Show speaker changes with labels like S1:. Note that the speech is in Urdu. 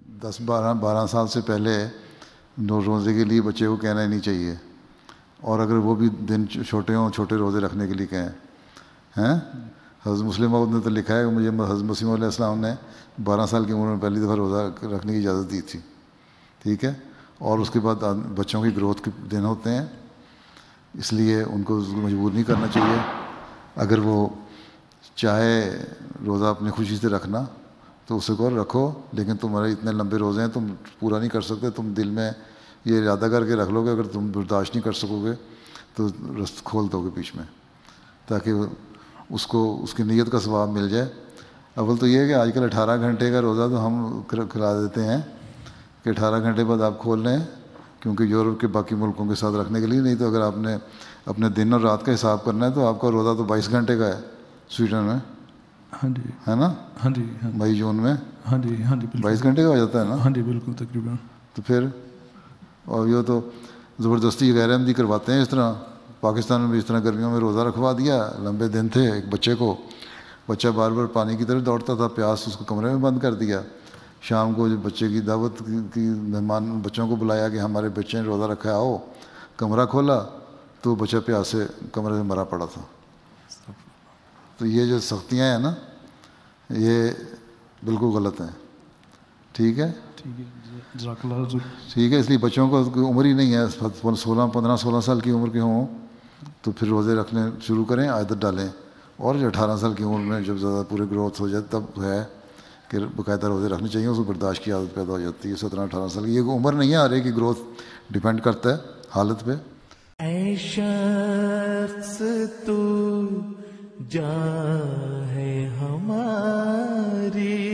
S1: 12 سال سے پہلے روزے کے لیے بچے کو کہنا ہی نہیں چاہیے، اور اگر وہ بھی دن چھوٹے ہوں چھوٹے روزے رکھنے کے لیے کہیں ہیں۔ حضرت مسلم موعود نے تو لکھا ہے کہ مجھے حضرت مسیم علیہ السلام نے 12 سال کی عمر میں پہلی دفعہ روزہ رکھنے کی اجازت دی تھی، ٹھیک ہے، اور اس کے بعد بچوں کی گروتھ کے دن ہوتے ہیں، اس لیے ان کو مجبور نہیں کرنا چاہیے۔ اگر وہ چاہے روزہ اپنی خوشی سے رکھنا تو اسے کو رکھو، لیکن تمہارے اتنے لمبے روزے ہیں تم پورا نہیں کر سکتے، تم دل میں یہ ارادہ کر کے رکھ لو گے، اگر تم برداشت نہیں کر سکو گے تو رست کھول دو گے بیچ میں، تاکہ اس کو اس کی نیت کا ثواب مل جائے۔ اول تو یہ ہے کہ آج کل 18 گھنٹے کا روزہ تو ہم کھلا دیتے ہیں کہ 18 گھنٹے بعد آپ کھول لیں، کیونکہ یورپ کے باقی ملکوں کے ساتھ رکھنے کے لیے، نہیں تو اگر آپ نے اپنے دن اور رات کا حساب کرنا ہے تو آپ کا روزہ تو 22 گھنٹے کا ہے سویڈن میں،
S2: ہاں جی،
S1: ہے نا،
S2: ہاں جی،
S1: مئی جون میں
S2: ہاں جی، ہاں جی،
S1: 22 گھنٹے کا ہو جاتا ہے نا،
S2: ہاں جی بالکل تقریباً۔
S1: تو پھر اور یہ تو زبردستی غیر احمدی کرواتے ہیں اس طرح۔ پاکستان میں بھی اس طرح گرمیوں میں روزہ رکھوا دیا، لمبے دن تھے، ایک بچے کو، بچہ بار بار پانی کی طرف دوڑتا تھا، پیاس اس کو کمرے میں بند کر دیا۔ شام کو جو بچے کی دعوت کی، مہمان بچوں کو بلایا کہ ہمارے بچے نے روزہ رکھا ہے آؤ، کمرہ کھولا تو بچہ پیاس سے کمرے میں مرا پڑا تھا۔ تو یہ جو سختیاں ہیں نا یہ بالکل غلط ہیں، ٹھیک ہے،
S2: ٹھیک ہے، جزاک اللہ حضور۔
S1: ٹھیک ہے، اس لیے بچوں کو کوئی عمر ہی نہیں ہے، 15 16 سال کی عمر کے ہوں تو پھر روزے رکھنے شروع کریں، عادت ڈالیں، اور جو 18 سال کی عمر میں جب زیادہ پورے گروتھ ہو جائے تب ہے کہ باقاعدہ روزے رکھنے چاہیے، اس کو برداشت کی عادت پیدا ہو جاتی ہے۔ 17 18 سال کی یہ عمر نہیں ہے، ہر ایک کی گروتھ ڈیپینڈ کرتا ہے حالت پہ۔
S3: اے شخص تو جان ہے ہماری